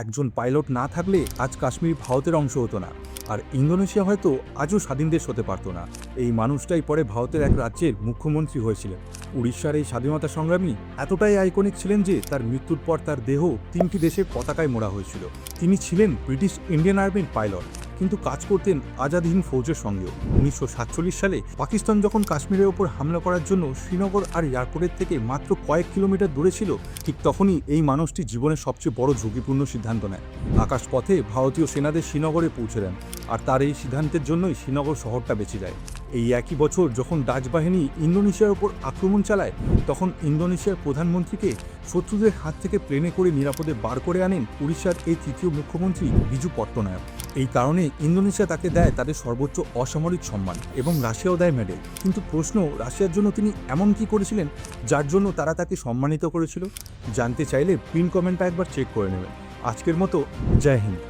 একজন পাইলট না থাকলে আজ কাশ্মীর ভারতের অংশ হতো না, আর ইন্দোনেশিয়া হয়তো আজও স্বাধীন দেশ হতে পারতো না। এই মানুষটাই পরে ভারতের এক রাজ্যের মুখ্যমন্ত্রী হয়েছিলেন। উড়িষ্যার এই স্বাধীনতা সংগ্রামী এতটাই আইকনিক ছিলেন যে তার মৃত্যুর পর তার দেহ 3টি দেশের পতাকায় মোড়া হয়েছিল। তিনি ছিলেন ব্রিটিশ ইন্ডিয়ান আর্মির পাইলট, কিন্তু কাজ করতেন আজাদ হিন্দ ফৌজের সঙ্গেও। 1947 সালে পাকিস্তান যখন কাশ্মীরের ওপর হামলা করার জন্য শ্রীনগর আর এয়ারপোর্টের থেকে মাত্র কয়েক কিলোমিটার দূরে ছিল, ঠিক তখনই এই মানুষটি জীবনের সবচেয়ে বড় ঝুঁকিপূর্ণ সিদ্ধান্ত নেয়। আকাশপথে ভারতীয় সেনাদের শ্রীনগরে পৌঁছে দেন, আর তার এই সিদ্ধান্তের জন্যই শ্রীনগর শহরটা বেঁচে যায়। এই একই বছর যখন ডাচ বাহিনী ইন্দোনেশিয়ার ওপর আক্রমণ চালায়, তখন ইন্দোনেশিয়ার প্রধানমন্ত্রীকে শত্রুদের হাত থেকে প্লেনে করে নিরাপদে বার করে আনেন উড়িষ্যার এই তৃতীয় মুখ্যমন্ত্রী বিজু পট্টনায়ক। এই কারণে ইন্দোনেশিয়া তাকে দেয় তাদের সর্বোচ্চ অসামরিক সম্মান, এবং রাশিয়াও দেয় মেডেল। কিন্তু প্রশ্ন, রাশিয়ার জন্য তিনি এমন কি করেছিলেন যার জন্য তারা তাকে সম্মানিত করেছিল? জানতে চাইলে পিন কমেন্টটা একবার চেক করে নেবেন। আজকের মতো জয় হিন্দ।